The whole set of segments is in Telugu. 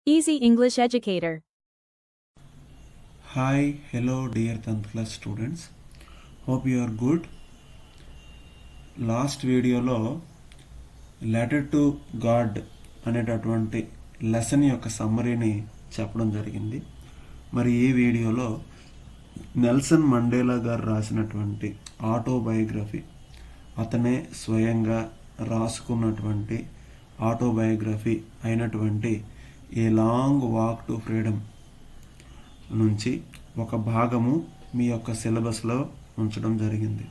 Easy English Educator. Hi, hello dear 10th class students. Hope you are good. Last వీడియోలో లెటర్ టు గాడ్ అనేటటువంటి లెసన్ యొక్క సమ్మరీని చెప్పడం జరిగింది. మరి ఈ వీడియోలో నెల్సన్ మండేలా గారు రాసినటువంటి ఆటోబయోగ్రఫీ, అతనే స్వయంగా రాసుకున్నటువంటి ఆటోబయోగ్రఫీ అయినటువంటి a long walk to freedom నుంచి ఒక భాగము మీ యొక్క సిలబస్లో ఉంచడం జరిగింది.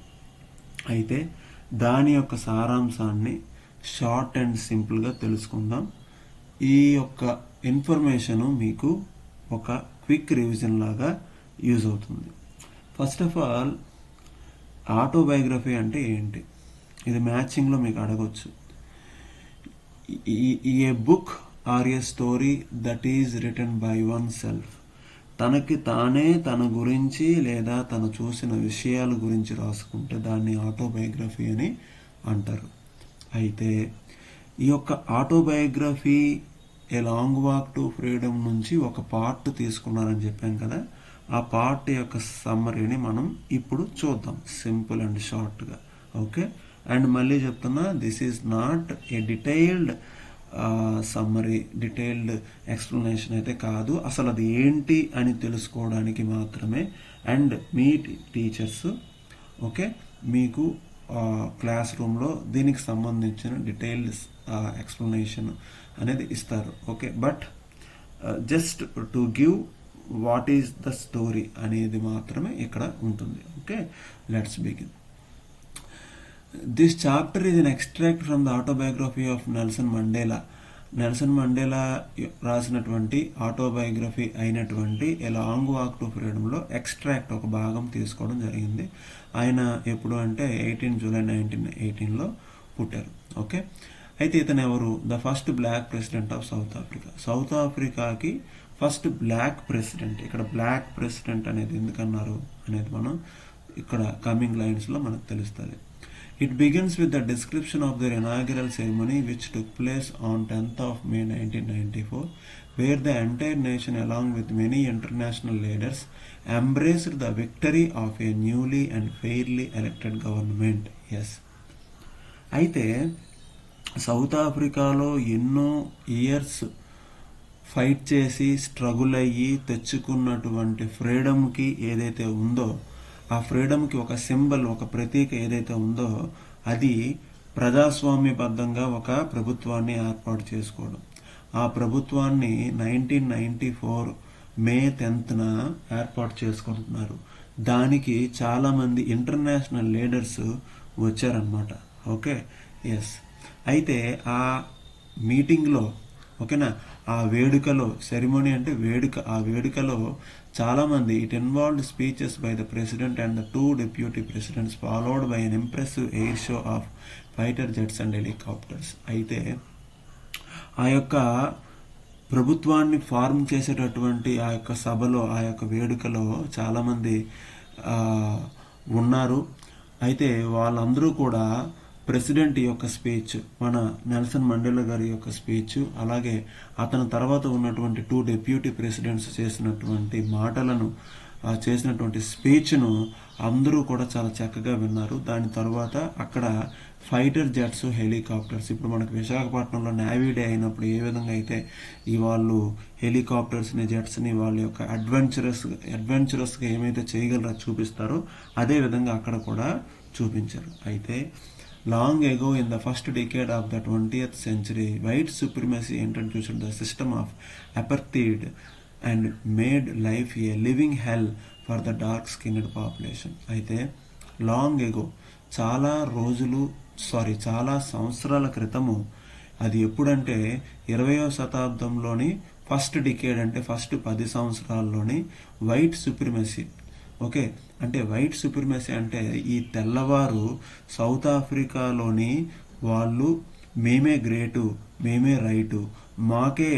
అయితే దాని యొక్క సారాంశాన్ని షార్ట్ అండ్ సింపుల్గా తెలుసుకుందాం. ఈ యొక్క ఇన్ఫర్మేషను మీకు ఒక క్విక్ రివిజన్ లాగా యూజ్ అవుతుంది. ఫస్ట్ ఆఫ్ ఆల్, ఆటోబయోగ్రఫీ అంటే ఏంటి? ఇది మ్యాచింగ్లో మీకు అడగవచ్చు. A book or a story that is written by one self. తనకి తానే తన గురించి లేదా తను చూసిన విషయాల గురించి రాసుకుంటే దాన్ని ఆటోబయోగ్రఫీ అని అంటారు. అయితే ఈ యొక్క autobiography A long walk to freedom నుంచి ఒక పార్ట్ తీసుకున్నారని చెప్పాం కదా. ఆ పార్ట్ యొక్క సమ్మరీని మనం ఇప్పుడు చూద్దాం, సింపుల్ అండ్ షార్ట్గా. ఓకే, అండ్ మళ్ళీ చెప్తున్నా, this is not a detailed summary, detailed explanation అయితే కాదు. అసలు అది ఏంటి అని తెలుసుకోవడానికి మాత్రమే. అండ్ మీ టీచర్స్ ఓకే మీకు క్లాస్ రూమ్లో దీనికి సంబంధించిన డీటెయిల్డ్ ఎక్స్ప్లెనేషన్ అనేది ఇస్తారు. Okay, but just to give what is the story అనేది మాత్రమే ఇక్కడ ఉంటుంది. Okay, let's begin. This chapter is an extract from the autobiography of Nelson Mandela. Nelson Mandela రాసినటువంటి ఆటోబయోగ్రఫీ అయినటువంటి ఏ లాంగ్ వాక్ టు ఫ్రీడమ్లో ఎక్స్ట్రాక్ట్ ఒక భాగం తీసుకోవడం జరిగింది. ఆయన ఎప్పుడు అంటే 18 జూలై 1918లో పుట్టారు. ఓకే, అయితే ఇతను ఎవరు? The first black president of South Africa. South ఆఫ్రికాకి ఫస్ట్ బ్లాక్ ప్రెసిడెంట్. ఇక్కడ బ్లాక్ ప్రెసిడెంట్ అనేది ఎందుకన్నారు అనేది మనం ఇక్కడ కమింగ్ లైన్స్లో మనకు తెలుస్తుంది. It begins with the description of their inaugural ceremony, which took place on 10th of May 1994, where the entire nation, along with many international leaders, embraced the victory of a newly and fairly elected government. Yes. అయితే సౌత్ ఆఫ్రికాలో ఎన్నో ఇయర్స్ ఫైట్ చేసి స్ట్రగుల్ అయ్యి తెచ్చుకున్నటువంటి ఫ్రీడమ్కి ఏదైతే ఉందో, ఆ ఫ్రీడమ్కి ఒక సింబల్, ఒక ప్రతీక ఏదైతే ఉందో, అది ప్రజాస్వామ్యబద్ధంగా ఒక ప్రభుత్వాన్ని ఏర్పాటు చేసుకోవడం. ఆ ప్రభుత్వాన్ని 1994 మే 10న ఏర్పాటు చేసుకుంటున్నారు. దానికి చాలామంది ఇంటర్నేషనల్ లీడర్స్ వచ్చారనమాట. Okay, yes. అయితే ఆ మీటింగ్లో, ఓకేనా, ఆ వేడుకలో, సెరిమోనీ అంటే వేడుక, ఆ వేడుకలో చాలామంది, it involved speeches by the president and the 2 deputy presidents followed by an impressive air show of fighter jets and helicopters. అయితే ఆ యొక్క ప్రభుత్వాన్ని ఫార్మ్ చేసేటటువంటి ఆ యొక్క సభలో, ఆ యొక్క వేడుకలో చాలామంది ఉన్నారు. అయితే వాళ్ళందరూ కూడా ప్రెసిడెంట్ యొక్క స్పీచ్, మన నెల్సన్ మండేలా గారి యొక్క స్పీచ్, అలాగే అతని తర్వాత ఉన్నటువంటి 2 డిప్యూటీ ప్రెసిడెంట్స్ చేసినటువంటి మాటలను, చేసినటువంటి స్పీచ్ను అందరూ కూడా చాలా చక్కగా విన్నారు. దాని తర్వాత అక్కడ ఫైటర్ జెట్స్, హెలికాప్టర్స్, ఇప్పుడు మనకు విశాఖపట్నంలో నేవీ డే అయినప్పుడు ఏ విధంగా అయితే ఈ వాళ్ళు హెలికాప్టర్స్ని, జెట్స్ని వాళ్ళ యొక్క అడ్వెంచరస్గా ఏమైతే చేయగలరో చూపిస్తారో, అదేవిధంగా అక్కడ కూడా చూపించారు. అయితే long ago, in the first decade of the 20th century, white supremacy introduced the system of apartheid and made life a living hell for the dark-skinned population. అయితే లాంగ్ ఎగో, చాలా సంవత్సరాల క్రితము, అది ఎప్పుడంటే 20వ శతాబ్దంలోని ఫస్ట్ డికేడ్, అంటే ఫస్ట్ 10 సంవత్సరాల్లోని వైట్ సుప్రిమసీ. ఓకే, అంటే వైట్ సుప్రిమసీ అంటే ఈ తెల్లవారు సౌత్ ఆఫ్రికాలోని వాళ్ళు మేమే గ్రేటు, మేమే రైటు, మాకే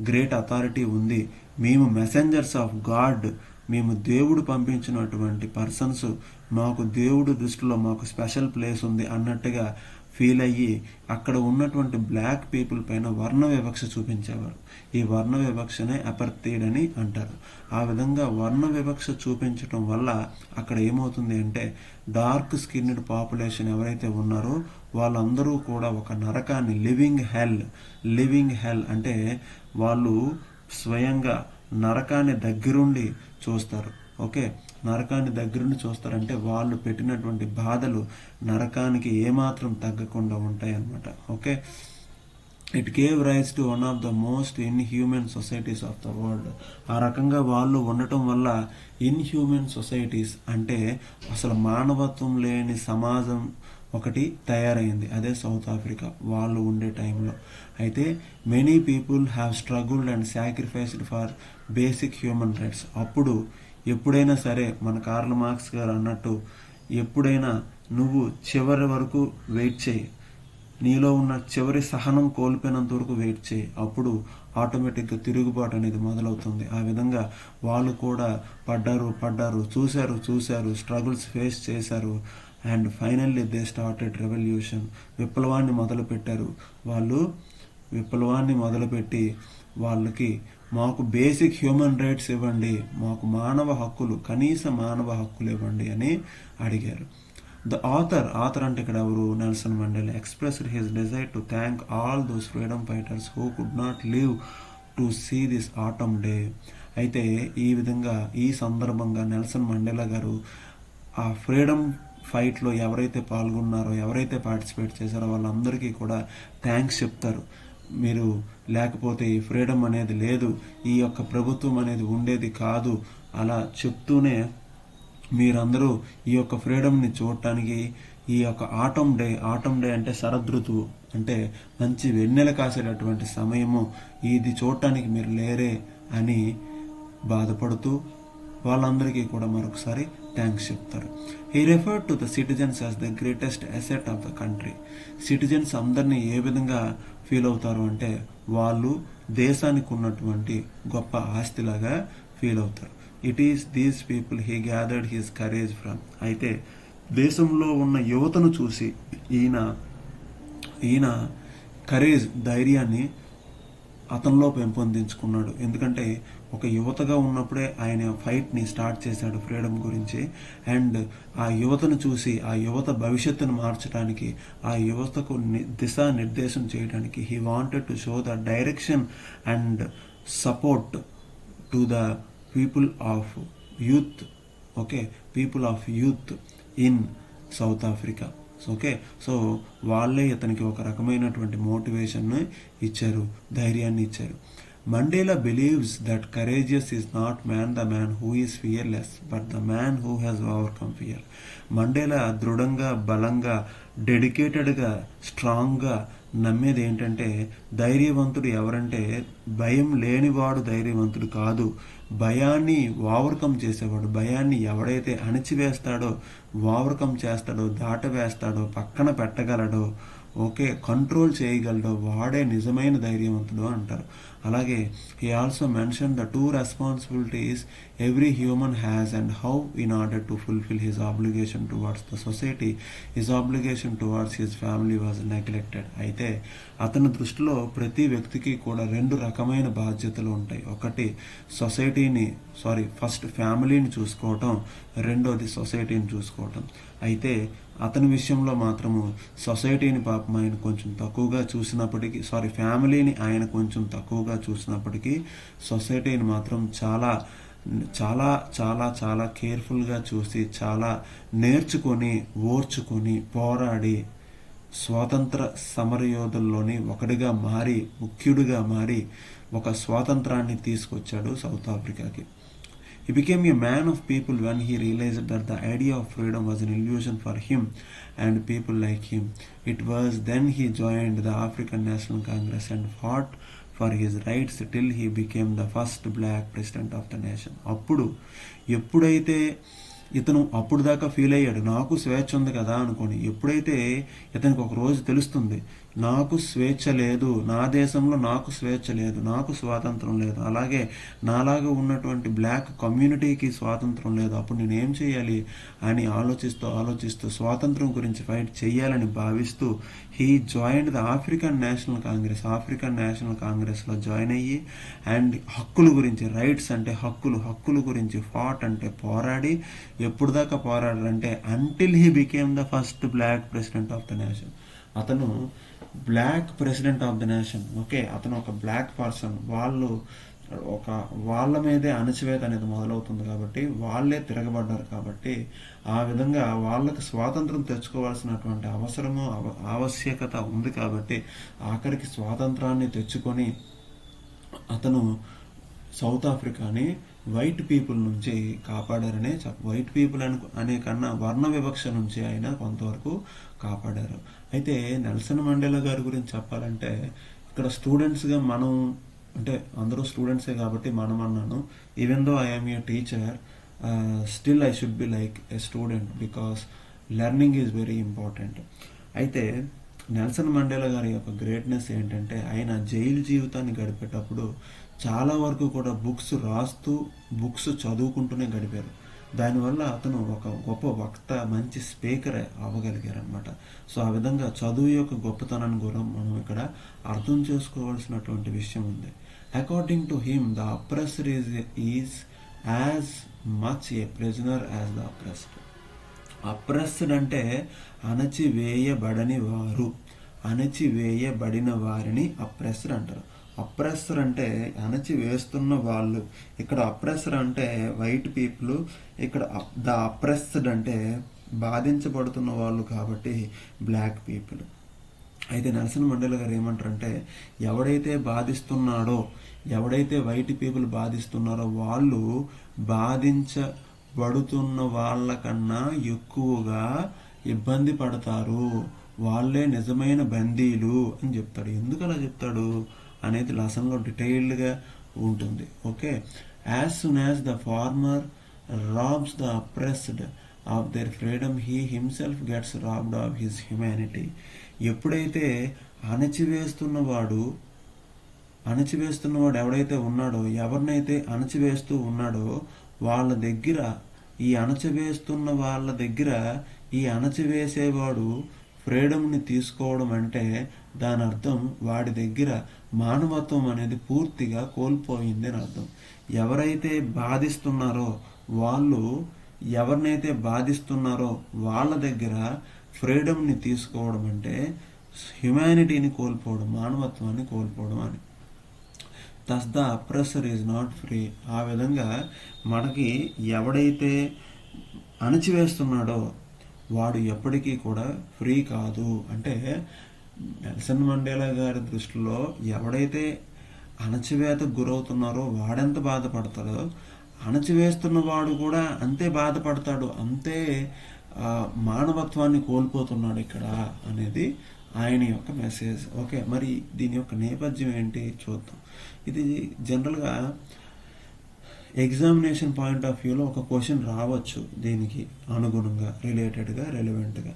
గ్రేట్ అథారిటీ ఉంది, మేము మెసెంజర్స్ ఆఫ్ గాడ్, మేము దేవుడు పంపించినటువంటి పర్సన్స్, మాకు దేవుడు దృష్టిలో మాకు స్పెషల్ ప్లేస్ ఉంది అన్నట్టుగా ఫీల్ అయ్యి అక్కడ ఉన్నటువంటి బ్లాక్ పీపుల్ పైన వర్ణ వివక్ష చూపించేవారు. ఈ వర్ణ వివక్షనే అపర్తైడ్ అని అంటారు. ఆ విధంగా వర్ణ వివక్ష చూపించడం వల్ల అక్కడ ఏమవుతుంది అంటే డార్క్ స్కిన్డ్ పాపులేషన్ ఎవరైతే ఉన్నారో వాళ్ళందరూ కూడా ఒక నరకాన్ని లివింగ్ హెల్ అంటే వాళ్ళు స్వయంగా నరకాన్ని దగ్గరుండి చూస్తారు. ఓకే, నరకాన్ని దగ్గరుండి చూస్తారంటే వాళ్ళు పెట్టినటువంటి బాధలు నరకానికి ఏమాత్రం తగ్గకుండా ఉంటాయి అన్నమాట. Okay, it gave rise to one of the most inhuman societies of the world. ఆ రకంగా వాళ్ళు ఉండటం వల్ల ఇన్హ్యూమన్ సొసైటీస్ అంటే అసలు మానవత్వం లేని సమాజం ఒకటి తయారైంది. అదే సౌత్ ఆఫ్రికా వాళ్ళు ఉండే టైంలో. అయితే many people have struggled and sacrificed for basic human rights. అప్పుడు ఎప్పుడైనా సరే మన కార్ల్ మార్క్స్ గారు అన్నట్టు ఎప్పుడైనా నువ్వు చివరి వరకు వెయిట్ చేయి, నీలో ఉన్న చివరి సహనం కోల్పోయినంత వరకు వెయిట్ చేయి, అప్పుడు ఆటోమేటిక్గా తిరుగుబాటు అనేది మొదలవుతుంది. ఆ విధంగా వాళ్ళు కూడా పడ్డారు, చూశారు, స్ట్రగుల్స్ ఫేస్ చేశారు. And finally they started revolution. విప్లవాన్ని మొదలుపెట్టారు. వాళ్ళు విప్లవాన్ని మొదలుపెట్టి వాళ్ళకి మాకు బేసిక్ హ్యూమన్ రైట్స్ ఇవ్వండి, మాకు కనీస మానవ హక్కులు ఇవ్వండి అని అడిగారు. ద ఆథర్ అంటే ఇక్కడ ఎవరు? Nelson Mandela expressed his desire to thank all those freedom fighters who could not live to see this autumn day. అయితే ఈ విధంగా ఈ సందర్భంగా నెల్సన్ మండేలా గారు ఆ ఫ్రీడమ్ ఫైట్లో ఎవరైతే పాల్గొన్నారో, ఎవరైతే పార్టిసిపేట్ చేశారో వాళ్ళందరికీ కూడా థ్యాంక్స్ చెప్తారు. మీరు లేకపోతే ఈ ఫ్రీడమ్ అనేది లేదు, ఈ యొక్క ప్రభుత్వం అనేది ఉండేది కాదు. అలా చెప్తూనే మీరందరూ ఈ యొక్క ఫ్రీడమ్ని చూడటానికి ఈ యొక్క ఆటమ్ డే అంటే శరదృతువు, అంటే మంచి వెన్నెల కాసేటటువంటి సమయము, ఇది చూడటానికి మీరు లేరే అని బాధపడుతూ వాళ్ళందరికీ కూడా మరొకసారి థ్యాంక్స్ చెప్తారు. He referred to the citizens as the greatest asset of the country. Citizens అందరినీ ఏ విధంగా ఫీల్ అవుతారు అంటే వాళ్ళు దేశానికి ఉన్నటువంటి గొప్ప ఆస్తిలాగా ఫీల్ అవుతారు. It is these people he gathered his courage from. అయితే దేశంలో ఉన్న యువతను చూసి ఈయన కరేజ్, ధైర్యాన్ని అతనిలో పెంపొందించుకున్నాడు. ఎందుకంటే ఒక యువతగా ఉన్నప్పుడే ఆయన ఫైట్ని స్టార్ట్ చేశాడు ఫ్రీడమ్ గురించి. అండ్ ఆ యువతను చూసి ఆ యువత భవిష్యత్తును మార్చడానికి, ఆ యువతకు దిశానిర్దేశం చేయడానికి he wanted to show the direction and support to the people of youth in south Africa. Okay, so వాళ్ళే ఇతనికి ఒక రకమైనటువంటి మోటివేషన్ ఇచ్చారు, ధైర్యాన్ని ఇచ్చారు. Mandela believes that courageous is not the man who is fearless, but the man who has overcome fear. Mandela దృఢంగా, బలంగా, డెడికేటెడ్గా, స్ట్రాంగ్గా నమ్మేది ఏంటంటే ధైర్యవంతుడు ఎవరంటే భయం లేనివాడు ధైర్యవంతుడు కాదు, భయాన్ని ఓవర్కమ్ చేసేవాడు. భయాన్ని ఎవడైతే అణిచివేస్తాడో, ఓవర్కమ్ చేస్తాడో, దాటవేస్తాడో, పక్కన పెట్టగలడో, కంట్రోల్ చేయగలడో వాడే నిజమైన ధైర్యవంతుడు అంటారు. అలాగే he also mentioned the two responsibilities every human has and how in order to fulfill his obligation towards the society, his obligation towards his family was neglected. అయితే అతని దృష్టిలో ప్రతి వ్యక్తికి కూడా రెండు రకమైన బాధ్యతలు ఉంటాయి. ఒకటి ఫస్ట్ ఫ్యామిలీని చూసుకోవటం, రెండోది సొసైటీని చూసుకోవటం. అయితే అతని విషయంలో మాత్రము సొసైటీని పాపం ఆయన కొంచెం తక్కువగా చూసినప్పటికీ, ఫ్యామిలీని ఆయన కొంచెం తక్కువగా చూసినప్పటికీ సొసైటీని మాత్రం చాలా చాలా చాలా చాలా కేర్ఫుల్గా చూసి, చాలా నేర్చుకొని, ఓర్చుకొని, పోరాడి స్వాతంత్ర సమరయోధుల్లోని ఒకడిగా మారి, ముఖ్యుడిగా మారి ఒక స్వాతంత్రాన్ని తీసుకొచ్చాడు south ఆఫ్రికాకి. He became a man of people when he realized that the idea of freedom was an illusion for him and people like him. It was then he joined the African National Congress and fought for his rights till he became the first black president of the nation. ఎప్పుడైతే ఇతను అప్పుడు దాకా ఫీల్ అయ్యాడు నాకు స్వేచ్ఛ ఉంది కదా అనుకోని, ఎప్పుడైతే ఇతనికి ఒక రోజు తెలుస్తుంది నాకు స్వేచ్ఛ లేదు, నా దేశంలో నాకు స్వేచ్ఛ లేదు, నాకు స్వాతంత్రం లేదు, అలాగే నాలాగా ఉన్నటువంటి బ్లాక్ కమ్యూనిటీకి స్వాతంత్రం లేదు, అప్పుడు నేను ఏం చేయాలి అని ఆలోచిస్తూ స్వాతంత్రం గురించి ఫైట్ చేయాలని భావిస్తూ he joined the African national కాంగ్రెస్లో జాయిన్ అయ్యి అండ్ హక్కుల గురించి, రైట్స్ అంటే హక్కుల గురించి, ఫాట్ అంటే పోరాడి, ఎప్పుడు దాకా పోరాడారంటే until he became the first black president of the nation. అతను black president of the nation. Okay, అతను ఒక బ్లాక్ పర్సన్. వాళ్ళ మీదే అణచివేత అనేది మొదలవుతుంది కాబట్టి, వాళ్ళే తిరగబడ్డారు కాబట్టి, ఆ విధంగా వాళ్ళకి స్వాతంత్రం తెచ్చుకోవాల్సినటువంటి ఆవశ్యకత ఉంది కాబట్టి ఆఖరికి స్వాతంత్రాన్ని తెచ్చుకొని అతను సౌత్ ఆఫ్రికాని వైట్ పీపుల్ నుంచి కాపాడారనే వైట్ పీపుల్ అనే కన్నా వర్ణ వివక్ష నుంచి ఆయన కొంతవరకు కాపాడారు. అయితే నెల్సన్ మండేలా గారి గురించి చెప్పాలంటే, ఇక్కడ స్టూడెంట్స్గా మనం, అంటే అందరూ స్టూడెంట్సే కాబట్టి మనం అన్నాను, even though I'm a teacher, still I should be like A student because learning is very important. అయితే నెల్సన్ మండేలా గారి యొక్క గ్రేట్నెస్ ఏంటంటే, ఆయన జైలు జీవితాన్ని గడిపేటప్పుడు చాలా వరకు కూడా బుక్స్ చదువుకుంటూనే గడిపారు. దానివల్ల అతను ఒక గొప్ప వక్త, మంచి స్పీకర్ అవ్వగలిగారు అనమాట. సో ఆ విధంగా చదువు యొక్క గొప్పతనాన్ని కూడా మనం ఇక్కడ అర్థం చేసుకోవాల్సినటువంటి విషయం ఉంది. According to him the oppressor is as much A prisoner as the oppressed. Oppressed అంటే అణచివేయబడిన వారిని అప్రెస్డ్ అంటారు. అప్రెసర్ అంటే అణచివేస్తున్న వాళ్ళు. ఇక్కడ అప్రెసర్ అంటే వైట్ పీపుల్, ఇక్కడ ద అప్రెస్డ్ అంటే బాధించబడుతున్న వాళ్ళు కాబట్టి బ్లాక్ పీపుల్. అయితే నెల్సన్ మండేలా గారు ఏమంటారంటే, ఎవడైతే వైట్ పీపుల్ బాధిస్తున్నారో వాళ్ళు బాధించబడుతున్న వాళ్ళకన్నా ఎక్కువగా ఇబ్బంది పడతారు, వాళ్ళే నిజమైన బందీలు అని చెప్తాడు. ఎందుకు అలా చెప్తాడు అనేది లెసన్లో డీటెయిల్డ్గా ఉంటుంది. Okay, as soon as the former robs the oppressed of their freedom, he himself gets robbed of his humanity. ఎప్పుడైతే అణచివేస్తున్నవాడు ఎవడైతే ఉన్నాడో, ఎవరినైతే అణచివేస్తూ ఉన్నాడో వాళ్ళ దగ్గర, ఈ అణచివేసేవాడు ఫ్రీడమ్ని తీసుకోవడం అంటే దాని అర్థం వాడి దగ్గర మానవత్వం అనేది పూర్తిగా కోల్పోయింది అని అర్థం. ఎవరైనైతే బాధిస్తున్నారో వాళ్ళ దగ్గర ఫ్రీడమ్ని తీసుకోవడం అంటే హ్యుమానిటీని కోల్పోవడం, మానవత్వాన్ని కోల్పోవడం అని. Thus the oppressor is not free. ఆ విధంగా మనకి ఎవడైతే అణచివేస్తున్నాడో వాడు ఎప్పటికీ కూడా ఫ్రీ కాదు. అంటే నెల్సన్ మండేలా గారి దృష్టిలో ఎవడైతే అణచివేతకు గురవుతున్నారో వాడెంత బాధపడతాడో, అణచివేస్తున్న వాడు కూడా అంతే బాధపడతాడు, అంతే మానవత్వాన్ని కోల్పోతున్నాడు ఇక్కడ అనేది ఆయన యొక్క మెసేజ్. ఓకే, మరి దీని యొక్క నేపథ్యం ఏంటి చూద్దాం. ఇది జనరల్గా ఎగ్జామినేషన్ పాయింట్ ఆఫ్ వ్యూలో ఒక క్వశ్చన్ రావచ్చు దీనికి అనుగుణంగా, రిలవెంట్గా.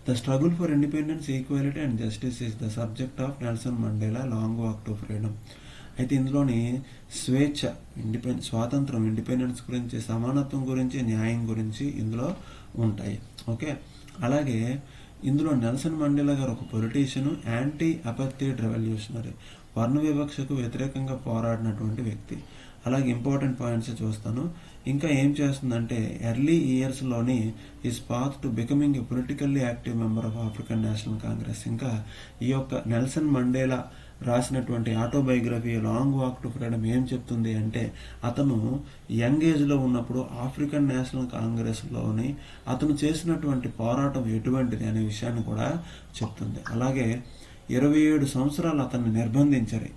The struggle for independence, equality and justice is the subject of Nelson Mandela long walk to freedom. అయితే ఇందులోని స్వేచ్ఛ, స్వాతంత్రం, ఇండిపెండెన్స్ గురించి, సమానత్వం గురించి, న్యాయం గురించి ఇందులో ఉంటాయి. ఓకే, అలాగే ఇందులో నెల్సన్ మండేలా గారు ఒక పొలిటీషియన్, యాంటీ అపర్థైడ్ రెవల్యూషనరీ, వర్ణ వివక్షకు వ్యతిరేకంగా పోరాడినటువంటి వ్యక్తి. అలాగే ఇంపార్టెంట్ పాయింట్స్ చూస్తాను. ఇంకా ఏం చేస్తుందంటే, ఎర్లీ ఇయర్స్లోని his path to becoming a politically active member of African National Congress. ఇంకా ఈ యొక్క నెల్సన్ మండేలా రాసినటువంటి autobiography long walk to freedom ఏం చెప్తుంది అంటే, అతను యంగ్ ఏజ్లో ఉన్నప్పుడు ఆఫ్రికన్ నేషనల్ కాంగ్రెస్లోని అతను చేసినటువంటి పోరాటం ఎటువంటిది అనే విషయాన్ని కూడా చెప్తుంది. అలాగే 27 సంవత్సరాలు అతన్ని నిర్బంధించారు.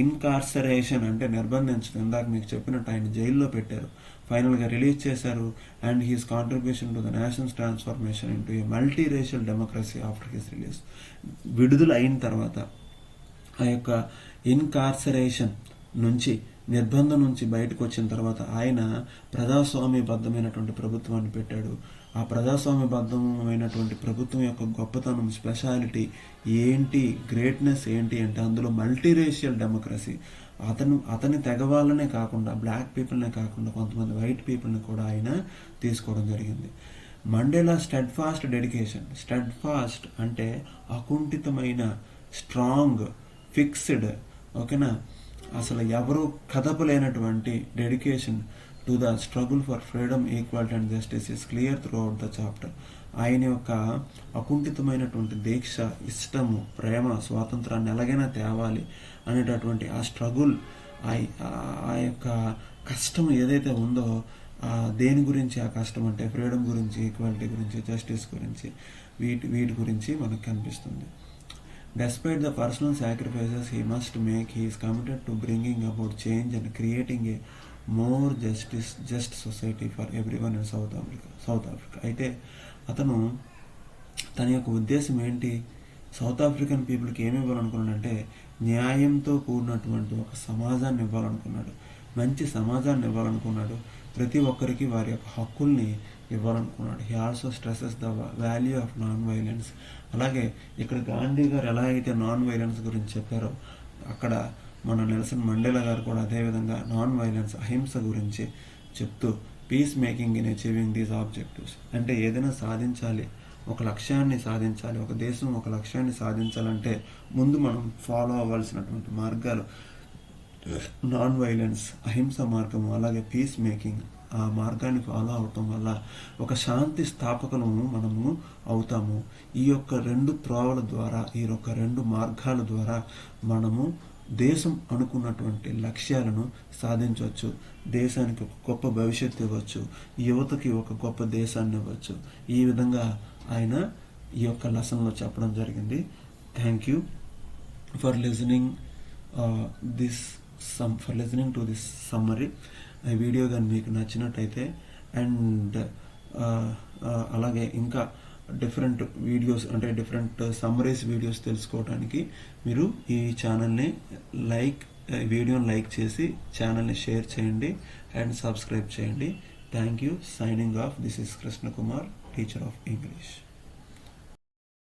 ఇన్కార్సరేషన్ అంటే నిర్బంధించడం. ఇందాక మీకు చెప్పినట్టు ఆయన జైల్లో పెట్టారు, ఫైనల్గా రిలీజ్ చేశారు. And he's contribution to the nations transformation into a multi racial democracy after his release. విడుదల అయిన తర్వాత ఆ యొక్క ఇన్కార్సరేషన్ నుంచి, నిర్బంధం నుంచి బయటకు వచ్చిన తర్వాత ఆయన ప్రజాస్వామ్యబద్ధమైనటువంటి ప్రభుత్వాన్ని పెట్టాడు. ఆ ప్రజాస్వామ్యబద్ధమైనటువంటి ప్రభుత్వం యొక్క గొప్పతనం, స్పెషాలిటీ ఏంటి, గ్రేట్నెస్ ఏంటి అంటే అందులో మల్టీరేషియల్ డెమోక్రసీ. అతని తెగ వాళ్ళనే కాకుండా, బ్లాక్ పీపుల్నే కాకుండా కొంతమంది వైట్ పీపుల్ని కూడా ఆయన తీసుకోవడం జరిగింది. Mandela steadfast dedication. Steadfast అంటే అకుంఠితమైన, స్ట్రాంగ్, ఫిక్స్డ్, ఓకేనా, అసలు ఎవరు కదపలేనటువంటి dedication to the struggle for freedom, equality and justice is clear throughout the chapter. ఆయన యొక్క అకుంఠితమైనటువంటి దీక్ష, ఇష్టము, ప్రేమ, స్వాతంత్రాన్ని ఎలాగైనా తేవాలి అనేటటువంటి ఆ స్ట్రగుల్, ఆ యొక్క కష్టం ఏదైతే ఉందో, దేని గురించి ఆ కష్టం అంటే ఫ్రీడమ్ గురించి, ఈక్వాలిటీ గురించి, జస్టిస్ గురించి, వీటి గురించి మనకు కనిపిస్తుంది. Despite the personal sacrifices he must make, he is committed to bringing about change and creating a more just society for everyone in South Africa. అయితే అతను తన యొక్క ఉద్దేశం ఏంటి? సౌత్ ఆఫ్రికన్ పీపుల్కి ఏమి ఇవ్వాలనుకున్నాడంటే న్యాయంతో కూడినటువంటి ఒక సమాజాన్ని ఇవ్వాలనుకున్నాడు, మంచి సమాజాన్ని ఇవ్వాలనుకున్నాడు, ప్రతి ఒక్కరికి వారి యొక్క హక్కుల్ని ఇవ్వాలనుకున్నాడు. He also stresses the value of non violence. అలాగే ఇక్కడ గాంధీ గారు ఎలా అయితే నాన్ వైలెన్స్ గురించి చెప్పారో, అక్కడ మన నెల్సన్ మండేలా గారు కూడా అదేవిధంగా నాన్ వైలెన్స్, అహింస గురించి చెప్తూ peace making in achieving these objectives. అంటే ఏదైనా సాధించాలి, ఒక లక్ష్యాన్ని సాధించాలి, ఒక దేశం ఒక లక్ష్యాన్ని సాధించాలంటే ముందు మనం ఫాలో అవ్వాల్సినటువంటి మార్గాలు నాన్ వైలెన్స్, అహింస మార్గము, అలాగే పీస్ మేకింగ్. ఆ మార్గాన్ని ఫాలో అవటం వల్ల ఒక శాంతి స్థాపకులము మనము అవుతాము. ఈ యొక్క 2 త్రోవల ద్వారా, ఈ యొక్క 2 మార్గాల ద్వారా మనము దేశం అనుకున్నటువంటి లక్ష్యాలను సాధించవచ్చు. దేశానికి ఒక గొప్ప భవిష్యత్తు ఇవ్వచ్చు, యువతకి ఒక గొప్ప దేశాన్ని ఇవ్వచ్చు. ఈ విధంగా ఆయన ఈ యొక్క లెసన్లో చెప్పడం జరిగింది. Thank you for listening to this summary. ఈ వీడియో కానీ మీకు నచ్చినట్టయితే అండ్ అలాగే ఇంకా డిఫరెంట్ వీడియోస్ అంటే డిఫరెంట్ సమ్మరీస్ వీడియోస్ తెలుసుకోవడానికి మీరు ఈ ఛానల్ని వీడియోని లైక్ చేసి ఛానల్ని షేర్ చేయండి అండ్ సబ్స్క్రైబ్ చేయండి. Thank you. Signing off. This is Krishna Kumar, teacher of English.